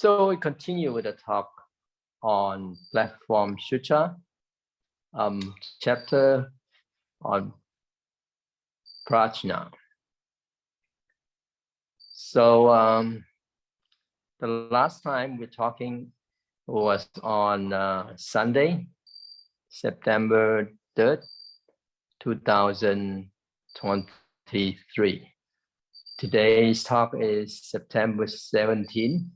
So we continue with the talk on platform Sutra, chapter on prajna. So the last time we're talking was on Sunday, September 3rd, 2023. Today's talk is September 17,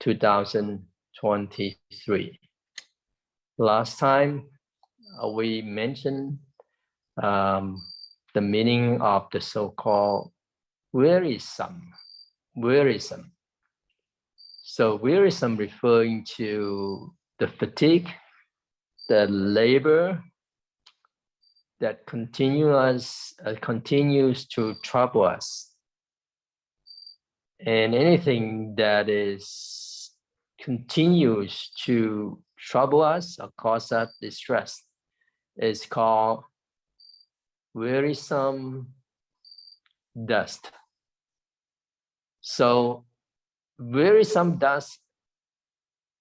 2023. Last time we mentioned the meaning of the so-called wearisome. So wearisome referring to the fatigue, the labor that continues to trouble us. And anything that continues to trouble us or cause us distress is called wearisome dust. So wearisome dust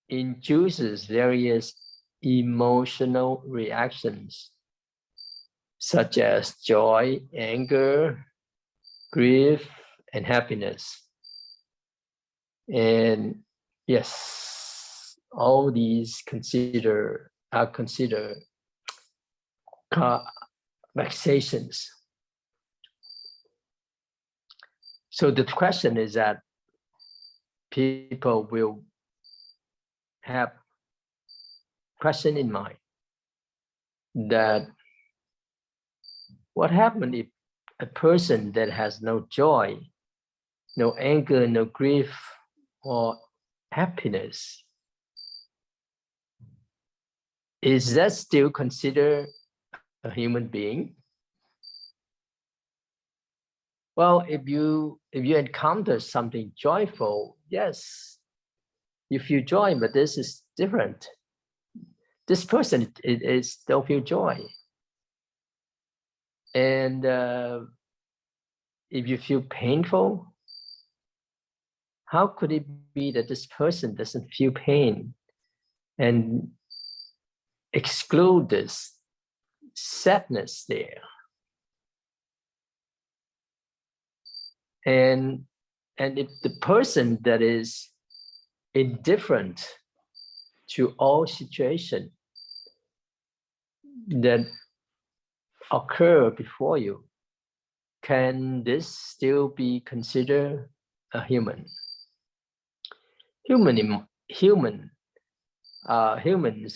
induces various emotional reactions such as joy, anger, grief, and happiness. And yes, all these are considered vexations. So the question is that people will have question in mind that what happens if a person that has no joy, no anger, no grief, or happiness, is that still considered a human being? Well, if you encounter something joyful, yes, you feel joy, but this is different. This person is still feel joy. And if you feel painful, how could it be that this person doesn't feel pain and exclude this sadness there? And if the person that is indifferent to all situations that occur before you, can this still be considered a human? Humans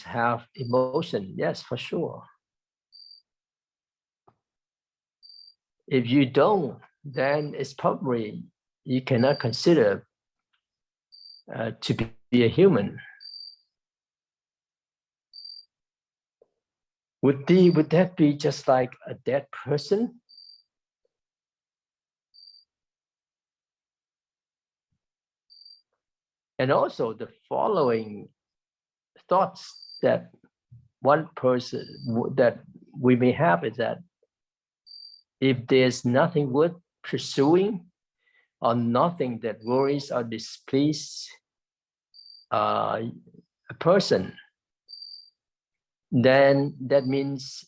have emotion, yes, for sure. If you don't, then it's probably you cannot consider to be a human. Would that be just like a dead person? And also the following thoughts that one person that we may have is that if there's nothing worth pursuing or nothing that worries or displeases a person, then that means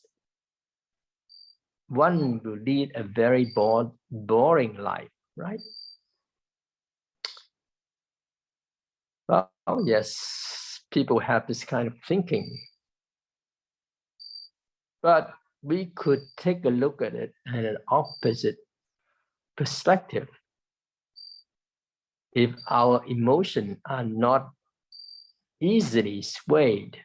one will lead a very boring life, right? Well, yes, people have this kind of thinking. But we could take a look at it in an opposite perspective. If our emotions are not easily swayed,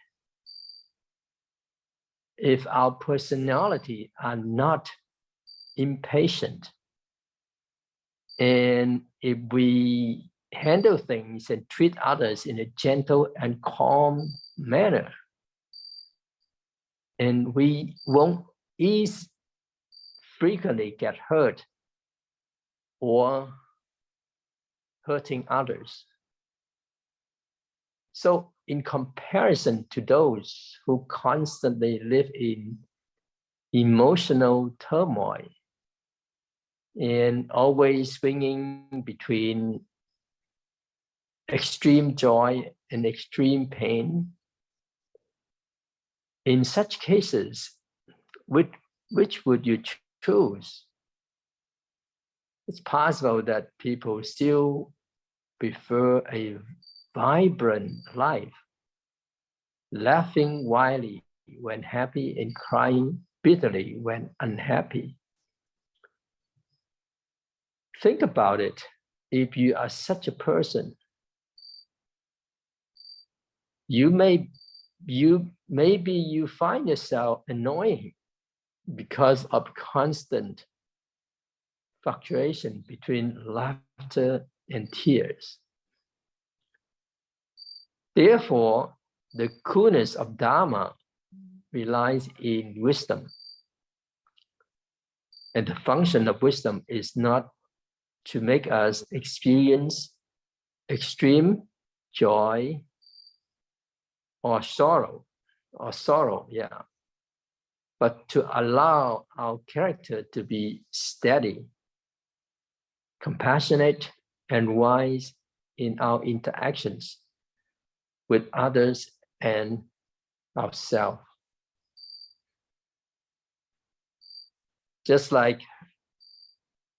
if our personality are not impatient, and if we handle things and treat others in a gentle and calm manner, and we won't frequently get hurt or hurting others. So in comparison to those who constantly live in emotional turmoil and always swinging between extreme joy and extreme pain. In such cases, which would you choose? It's possible that people still prefer a vibrant life, laughing wildly when happy and crying bitterly when unhappy. Think about it. If you are such a person, maybe you find yourself annoying because of constant fluctuation between laughter and tears. Therefore, the coolness of Dharma relies in wisdom. And the function of wisdom is not to make us experience extreme joy or sorrow, but to allow our character to be steady, compassionate, and wise in our interactions with others and ourselves. Just like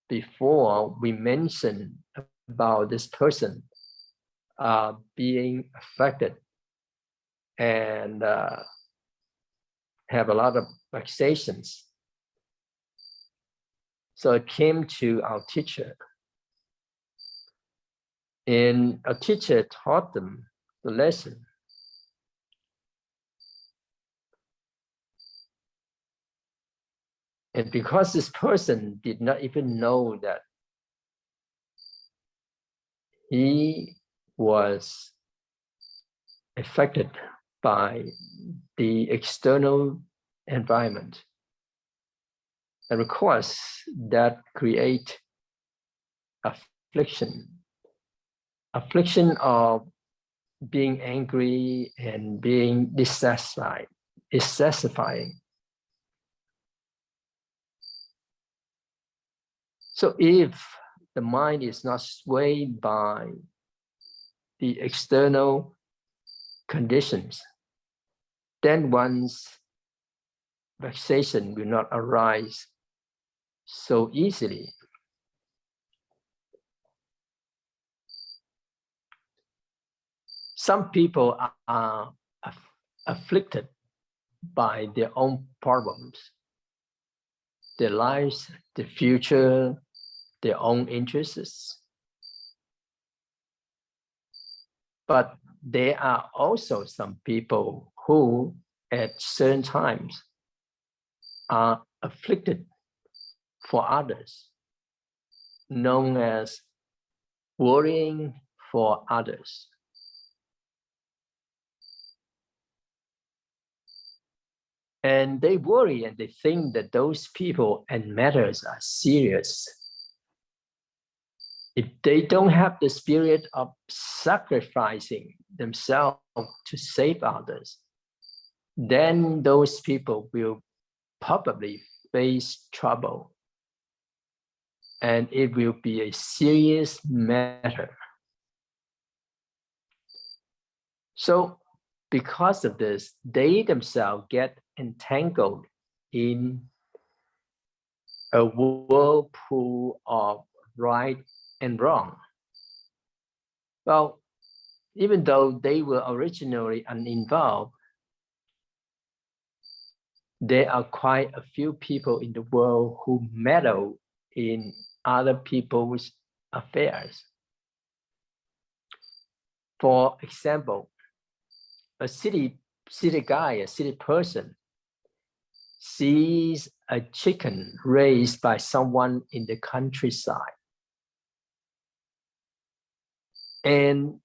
before, we mentioned about this person being affected and have a lot of vexations. So it came to our teacher, and our teacher taught them the lesson. And because this person did not even know that he was affected by the external environment, and of course that create affliction of being angry and being dissatisfied. So if the mind is not swayed by the external conditions, then one's vexation will not arise so easily. Some people are afflicted by their own problems, their lives, the future, their own interests. But there are also some people who at certain times are afflicted for others, known as worrying for others. And they worry and they think that those people and matters are serious. If they don't have the spirit of sacrificing themselves to save others, then those people will probably face trouble. And it will be a serious matter. So because of this, they themselves get entangled in a whirlpool of right and wrong. Well, even though they were originally uninvolved, there are quite a few people in the world who meddle in other people's affairs. For example, a city person sees a chicken raised by someone in the countryside. And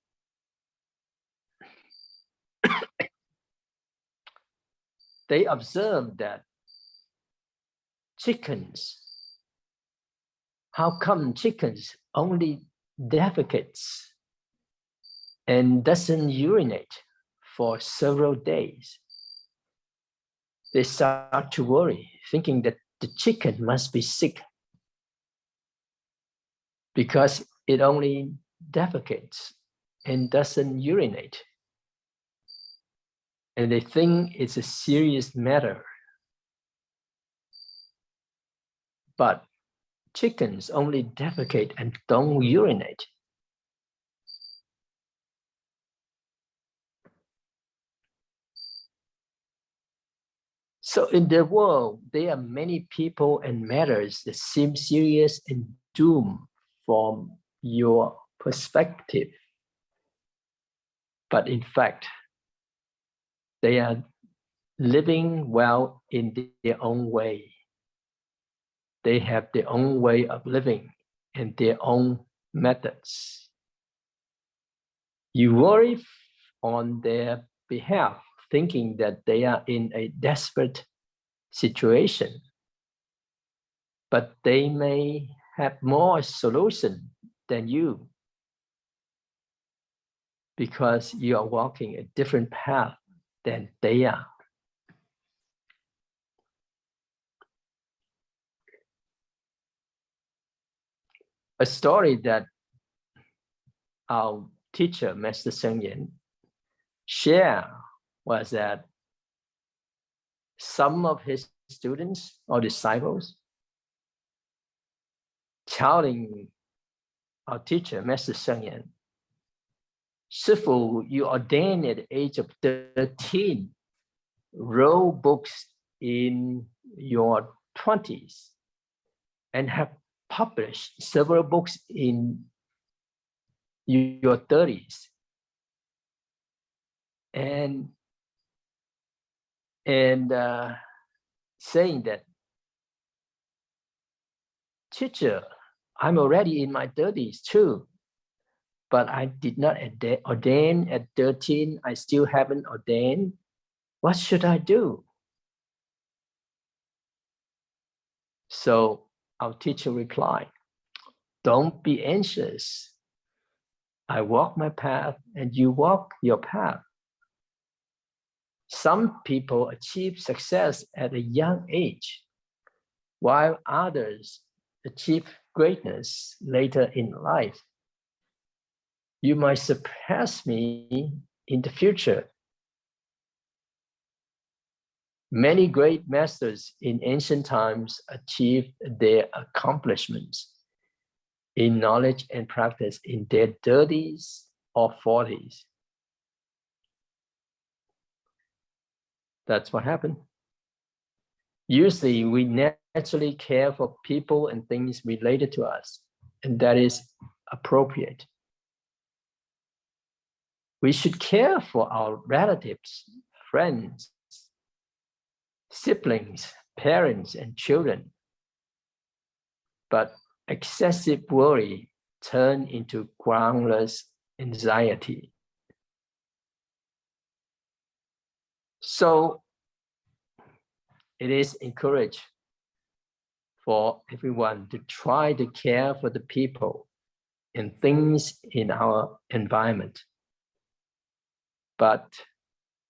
they observe that how come chickens only defecates and doesn't urinate for several days? They start to worry, thinking that the chicken must be sick because it only defecates and doesn't urinate. And they think it's a serious matter. But chickens only defecate and don't urinate. So in the world, there are many people and matters that seem serious and doomed from your perspective. But in fact, they are living well in their own way. They have their own way of living and their own methods. You worry on their behalf, thinking that they are in a desperate situation, but they may have more solution than you because you are walking a different path than they are. A story that our teacher, Master Sheng Yen, shared was that some of his students or disciples telling our teacher, Master Sheng Yen, Sifu, you ordained at the age of 13, wrote books in your 20s, and have published several books in your 30s. And saying that, teacher, I'm already in my 30s too, but I did not ordain at 13. I still haven't ordained. What should I do? So our teacher replied, don't be anxious. I walk my path and you walk your path. Some people achieve success at a young age, while others achieve greatness later in life. You might surpass me in the future. Many great masters in ancient times achieved their accomplishments in knowledge and practice in their 30s or 40s. That's what happened. Usually, we naturally care for people and things related to us, and that is appropriate. We should care for our relatives, friends, siblings, parents, and children. But excessive worry turns into groundless anxiety. So it is encouraged for everyone to try to care for the people and things in our environment, but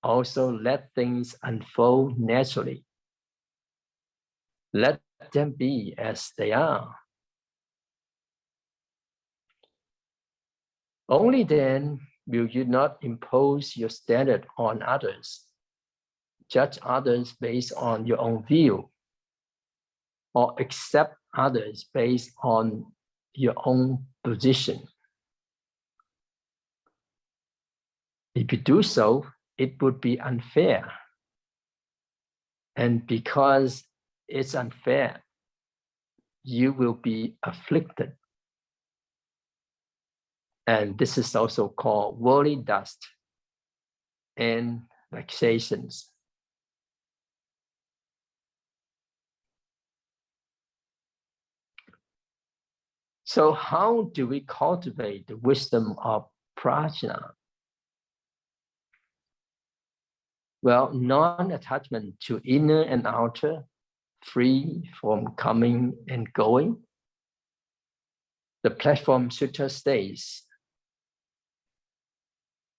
also let things unfold naturally. Let them be as they are. Only then will you not impose your standard on others, judge others based on your own view, or accept others based on your own position. If you do so, it would be unfair. And because it's unfair, you will be afflicted. And this is also called worldly dust and vexations. So how do we cultivate the wisdom of prajna? Well, non-attachment to inner and outer, free from coming and going. The platform Sutra states,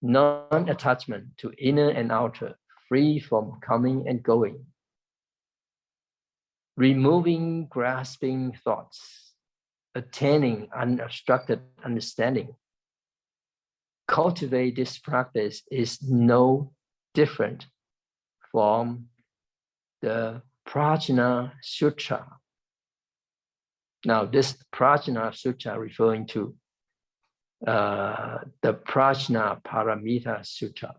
non-attachment to inner and outer, free from coming and going. Removing grasping thoughts, attaining unobstructed understanding. cultivate this practice is no different from the Prajna Sutra. Now, this Prajna Sutra referring to the Prajna Paramita Sutra.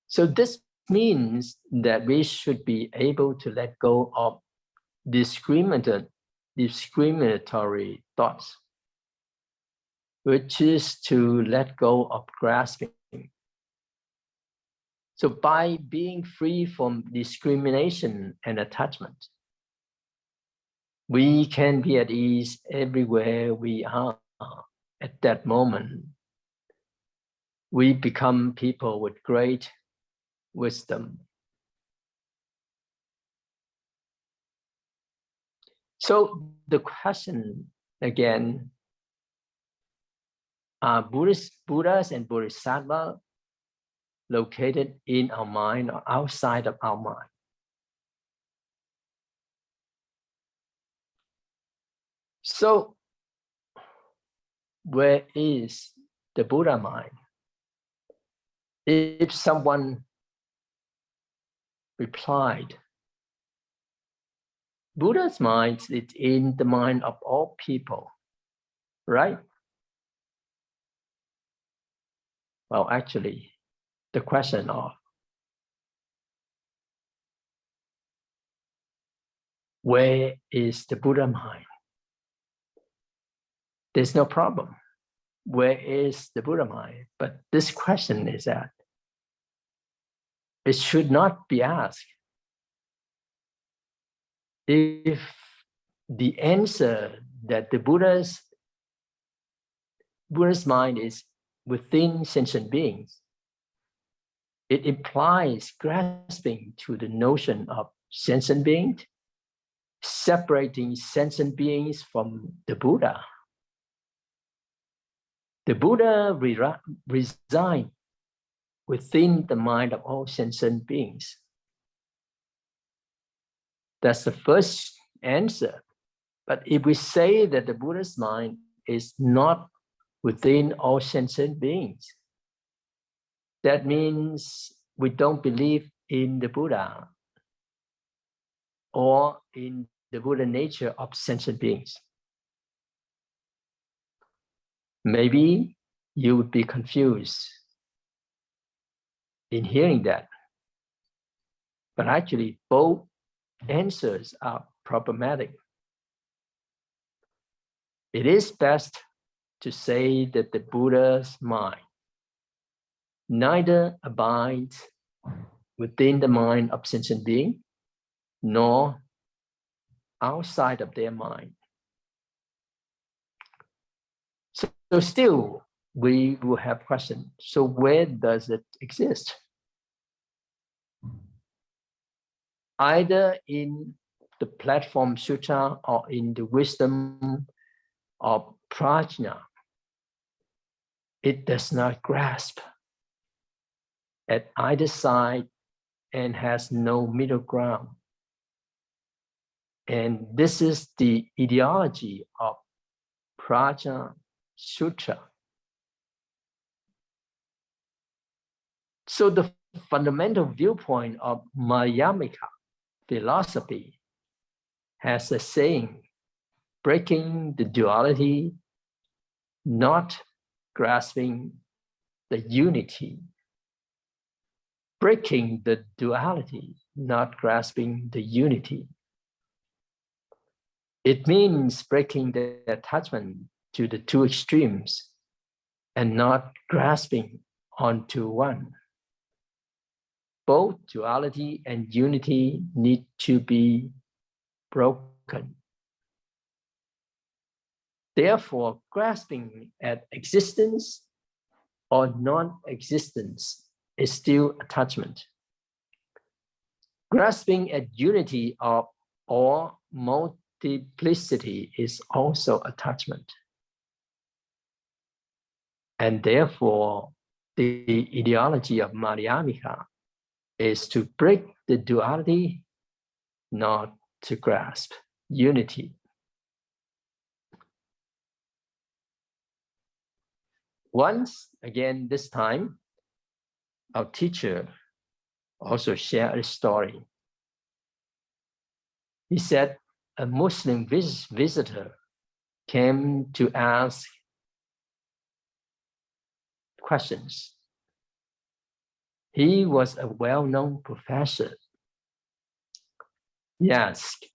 So this means that we should be able to let go of discriminatory thoughts, which is to let go of grasping. So by being free from discrimination and attachment, we can be at ease everywhere we are at that moment. We become people with great wisdom. So the question again, are Buddhas and Bodhisattvas located in our mind or outside of our mind? So where is the Buddha mind? If someone replied, Buddha's mind is in the mind of all people, right? Well, actually, the question of where is the Buddha mind? There's no problem. Where is the Buddha mind? But this question is that it should not be asked. If the answer that the Buddha's mind is within sentient beings, it implies grasping to the notion of sentient beings, separating sentient beings from the Buddha. The Buddha resides within the mind of all sentient beings. That's the first answer. But if we say that the Buddha's mind is not within all sentient beings, that means we don't believe in the Buddha or in the Buddha nature of sentient beings. Maybe you would be confused in hearing that. But actually, both answers are problematic. It is best to say that the Buddha's mind neither abides within the mind of sentient being nor outside of their mind. So still, we will have questions. So where does it exist? Either in the Platform Sutra or in the wisdom of Prajna, it does not grasp at either side and has no middle ground. And this is the ideology of Prajna Sutra. So the fundamental viewpoint of Madhyamika philosophy has a saying, breaking the duality, not grasping the unity. Breaking the duality, not grasping the unity. It means breaking the attachment to the two extremes and not grasping onto one. Both duality and unity need to be broken. Therefore, grasping at existence or non-existence is still attachment. Grasping at unity or multiplicity is also attachment. And therefore, the ideology of Madhyamika is to break the duality, not to grasp unity. Once again, this time, our teacher also shared a story. He said a Muslim visitor came to ask questions. He was a well-known professor. He asked,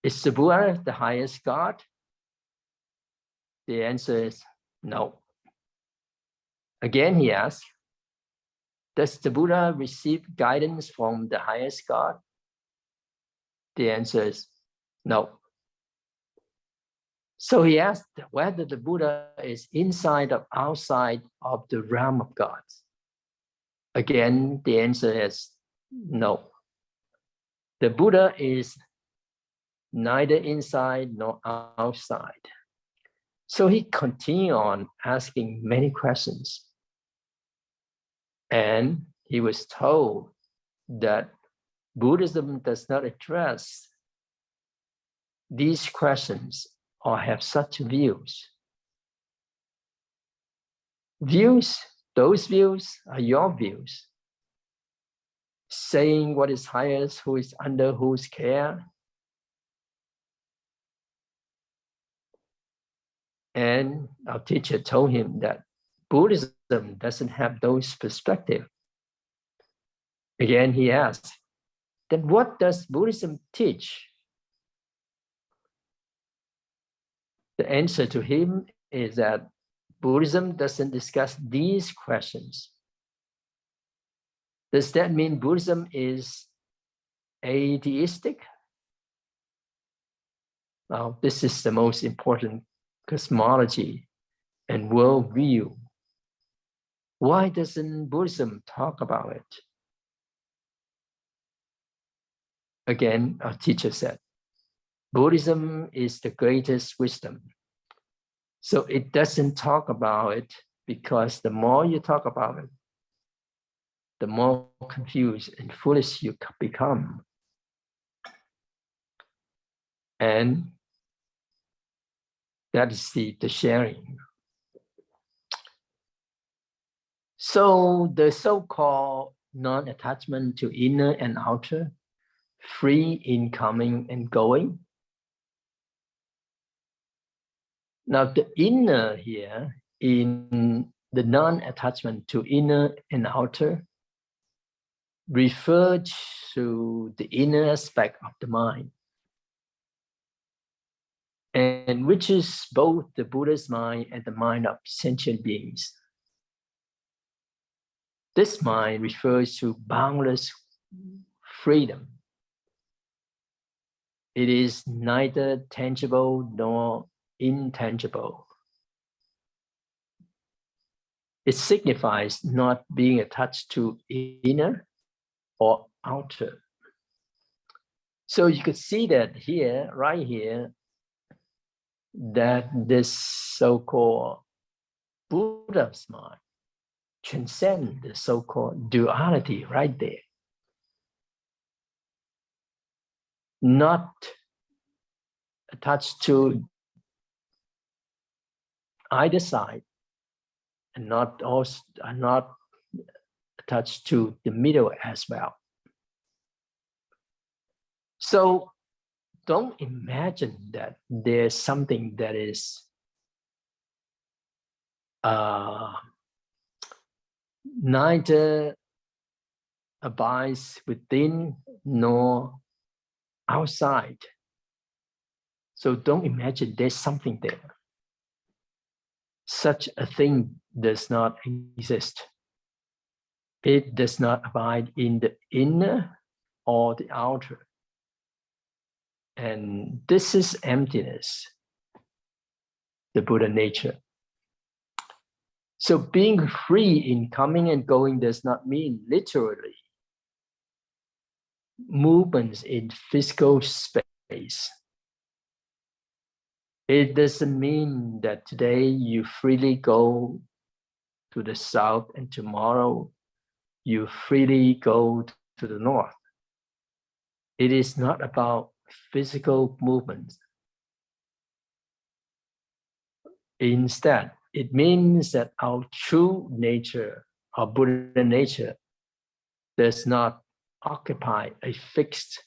is the Buddha the highest God? The answer is no. Again, he asked, does the Buddha receive guidance from the highest God? The answer is no. So he asked whether the Buddha is inside or outside of the realm of gods. Again, the answer is no. The Buddha is neither inside nor outside. So he continued on asking many questions. And he was told that Buddhism does not address these questions or have such views. Those views are your views. Saying what is highest, who is under whose care. And our teacher told him that Buddhism doesn't have those perspectives. Again, he asked, then what does Buddhism teach? The answer to him is that Buddhism doesn't discuss these questions. Does that mean Buddhism is atheistic? Now, this is the most important cosmology and worldview. Why doesn't Buddhism talk about it? Again, our teacher said, Buddhism is the greatest wisdom. So it doesn't talk about it because the more you talk about it, the more confused and foolish you become. And that is the sharing. So the so-called non-attachment to inner and outer, free in coming and going. Now the inner here, in the non-attachment to inner and outer, refers to the inner aspect of the mind, and which is both the Buddha's mind and the mind of sentient beings. This mind refers to boundless freedom. It is neither tangible nor intangible. It signifies not being attached to inner or outer. So you could see that here, right here, that this so-called Buddha's mind transcends the so-called duality right there. Not attached to either side, and not attached to the middle as well. So don't imagine that there's something that is neither abides within nor outside. So don't imagine there's something there. Such a thing does not exist. It does not abide in the inner or the outer. And this is emptiness, the Buddha nature. So being free in coming and going does not mean literally movements in physical space. It doesn't mean that today you freely go to the south and tomorrow you freely go to the north. It is not about physical movements. Instead, it means that our true nature, our Buddha nature, does not occupy a fixed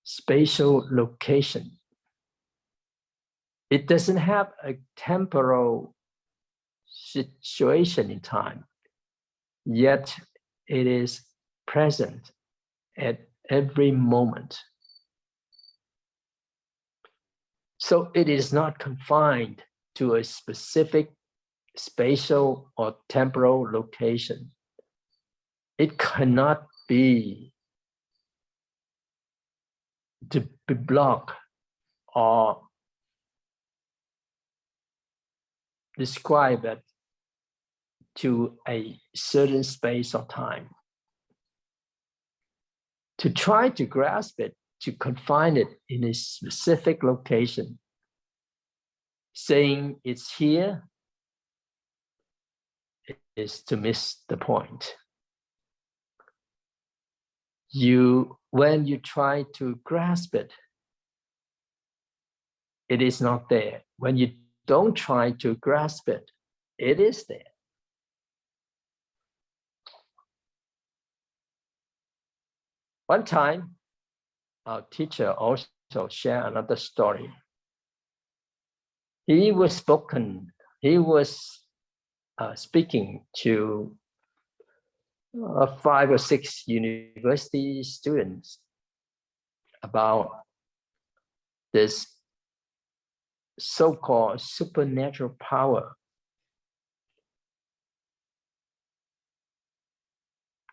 spatial location. It doesn't have a temporal situation in time, yet it is present at every moment. So it is not confined to a specific spatial or temporal location. It cannot be to be blocked or described to a certain space or time. To try to grasp it, to confine it in a specific location, saying it's here, is to miss the point. When you try to grasp it, it is not there. When you don't try to grasp it, it is there. One time, our teacher also shared another story. He was speaking to 5 or 6 university students about this so-called supernatural power,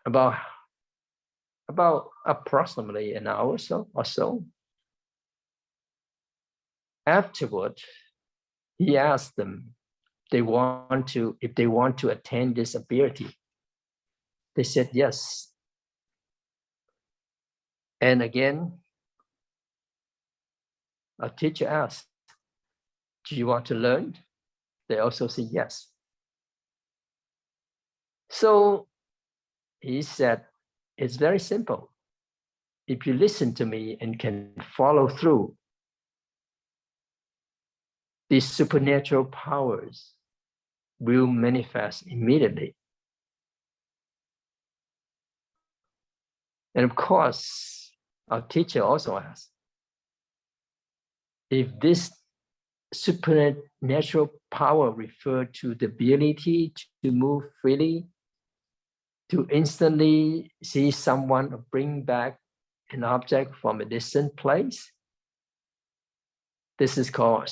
about approximately an hour or so. Afterward, he asked them if they want to attain this ability. They said yes. And again, our teacher asked, do you want to learn? They also said yes. So he said, it's very simple. If you listen to me and can follow through, these supernatural powers will manifest immediately. And of course, our teacher also asked, if this supernatural power referred to the ability to move freely, to instantly see someone or bring back an object from a distant place, this is called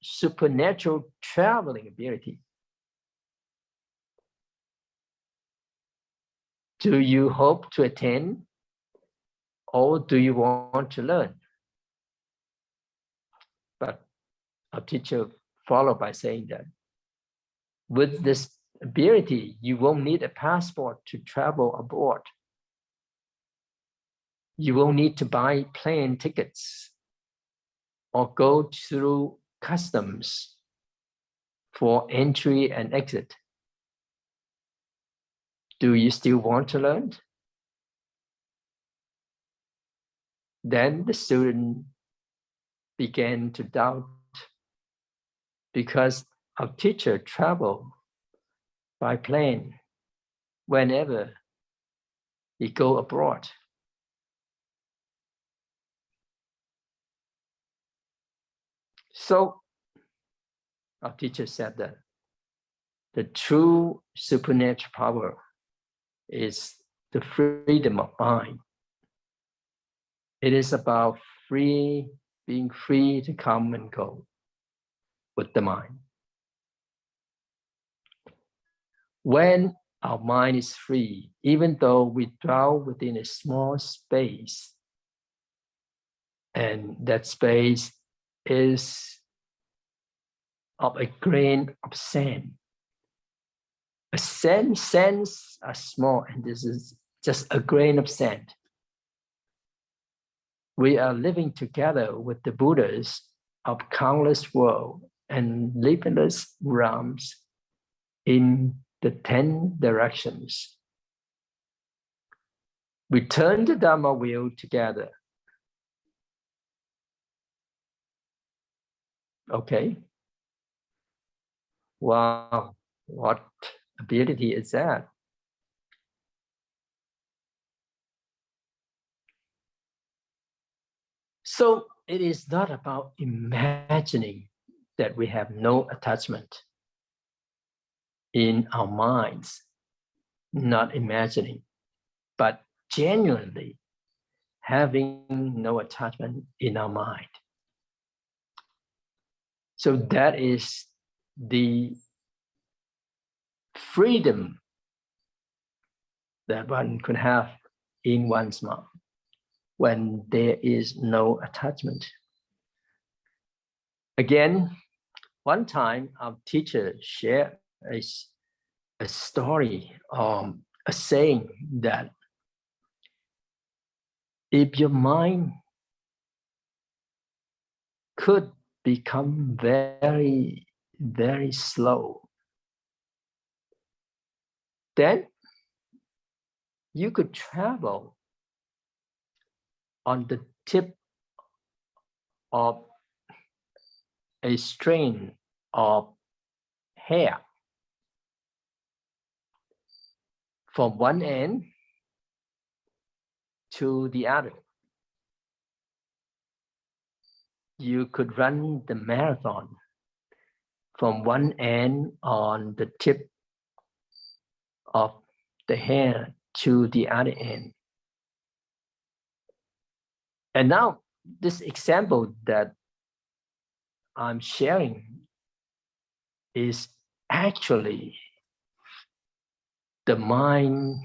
supernatural traveling ability. Do you hope to attain, or do you want to learn? But our teacher followed by saying that with this ability, you won't need a passport to travel abroad. You won't need to buy plane tickets or go through customs for entry and exit. Do you still want to learn? Then the student began to doubt, because our teacher traveled by plane whenever he go abroad. So our teacher said that the true supernatural power is the freedom of mind. It is about being free to come and go with the mind. When our mind is free, even though we dwell within a small space, and that space is of a grain of sand. Sands are small, and this is just a grain of sand. We are living together with the Buddhas of countless worlds and limitless realms in the 10 directions. We turn the Dharma wheel together. Okay, Wow, what ability is that? So it is not about imagining that we have no attachment in our minds, not imagining, but genuinely having no attachment in our mind. So that is the freedom that one could have in one's mind when there is no attachment. Again, one time our teacher shared a story, a saying that if your mind could become very, very slow, then you could travel on the tip of a string of hair from one end to the other. You could run the marathon from one end on the tip of the hair to the other end. And now this example that I'm sharing is actually the mind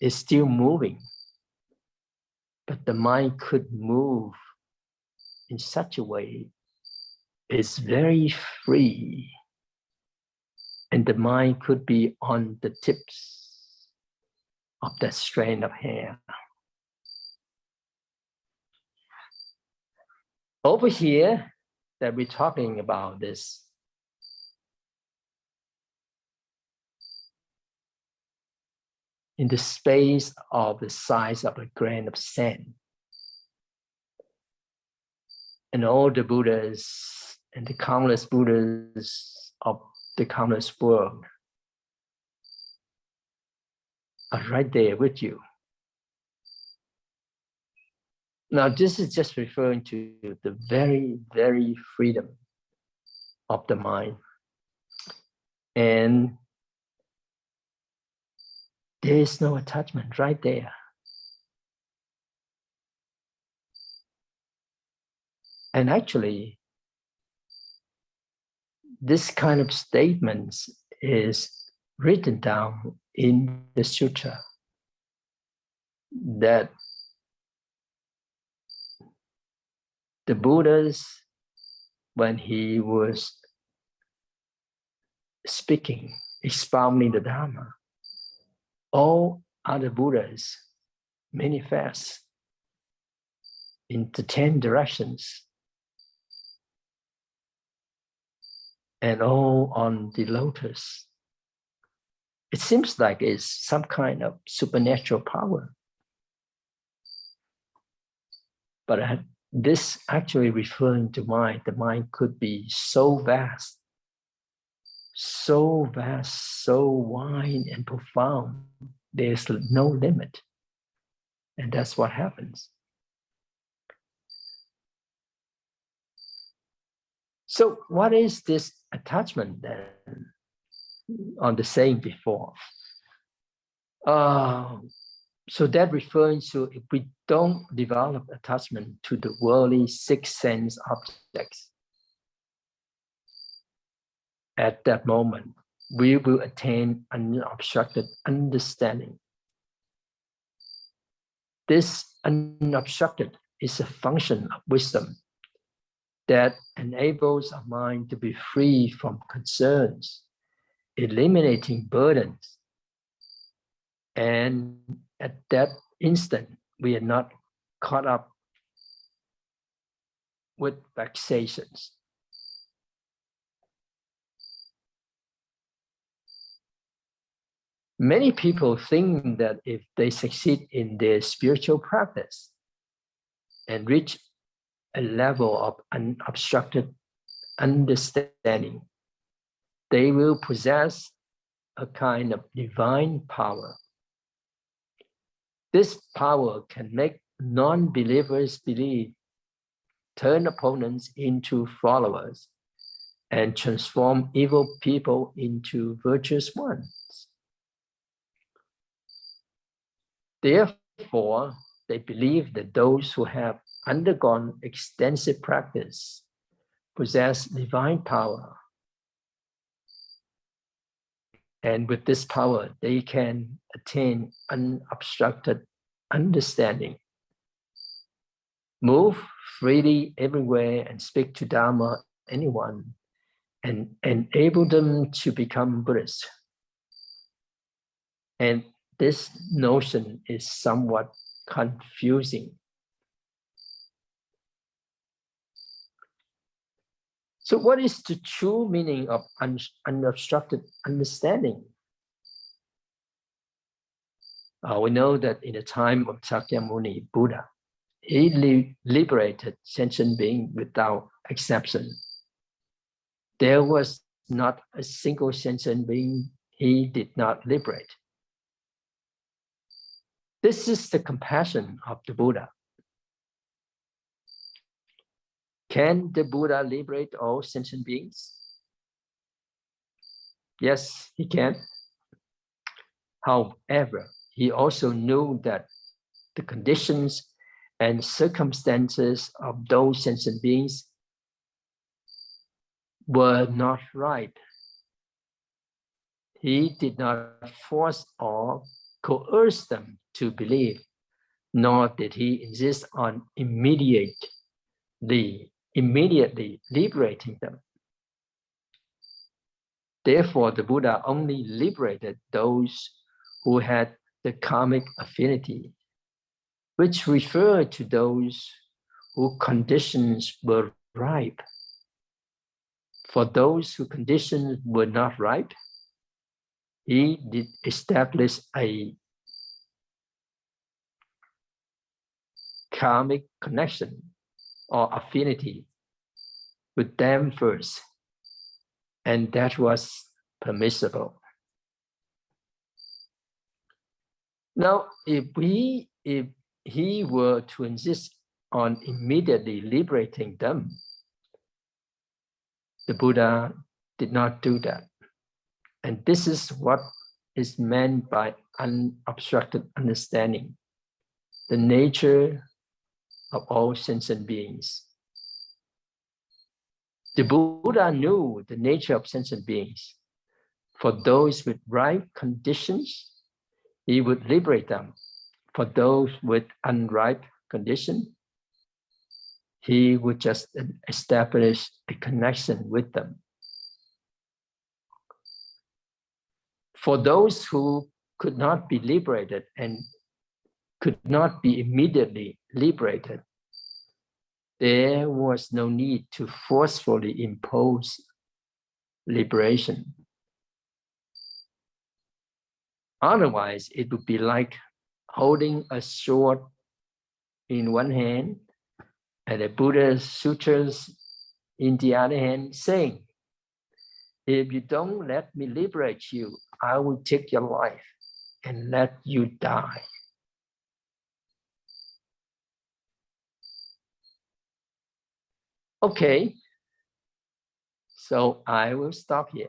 is still moving, but the mind could move in such a way it's very free, and the mind could be on the tips of that strand of hair. Over here that we're talking about this, in the space of the size of a grain of sand. And all the Buddhas and the countless Buddhas of the countless world are right there with you. Now, this is just referring to the very, very freedom of the mind. And there is no attachment right there. And actually, this kind of statements is written down in the Sutra that the Buddhas, when he was speaking, expounding the Dharma, all other Buddhas manifest in the 10 directions and all on the lotus. It seems like it's some kind of supernatural power. But this actually referring to mind, the mind could be so vast, so wide and profound. There's no limit. And that's what happens. So what is this attachment then on the saying before? So that refers to if we don't develop attachment to the worldly six sense objects, at that moment, we will attain unobstructed understanding. This unobstructed is a function of wisdom that enables our mind to be free from concerns, eliminating burdens. And at that instant, we are not caught up with vexations. Many people think that if they succeed in their spiritual practice and reach a level of unobstructed understanding, they will possess a kind of divine power. This power can make non-believers believe, turn opponents into followers, and transform evil people into virtuous ones. Therefore, they believe that those who have undergone extensive practice possess divine power. And with this power, they can attain unobstructed understanding, move freely everywhere and speak to Dharma anyone, and enable them to become Buddhists. And this notion is somewhat confusing. So what is the true meaning of unobstructed understanding? We know that in the time of Sakyamuni Buddha, he liberated sentient beings without exception. There was not a single sentient being he did not liberate. This is the compassion of the Buddha. Can the Buddha liberate all sentient beings? Yes, he can. However, he also knew that the conditions and circumstances of those sentient beings were not right. He did not force or coerce them to believe, nor did he insist on immediately liberating them. Therefore, the Buddha only liberated those who had the karmic affinity, which referred to those whose conditions were ripe. For those whose conditions were not ripe, he did establish a karmic connection or affinity with them first, and that was permissible. Now, if he were to insist on immediately liberating them, the Buddha did not do that. And this is what is meant by unobstructed understanding, the nature of all sentient beings. The Buddha knew the nature of sentient beings. For those with right conditions, he would liberate them. For those with unripe condition, he would just establish a connection with them. For those who could not be liberated and could not be immediately liberated, there was no need to forcefully impose liberation. Otherwise, it would be like holding a sword in one hand and the Buddha's sutras in the other hand, saying, if you don't let me liberate you, I will take your life and let you die. Okay, so I will stop here.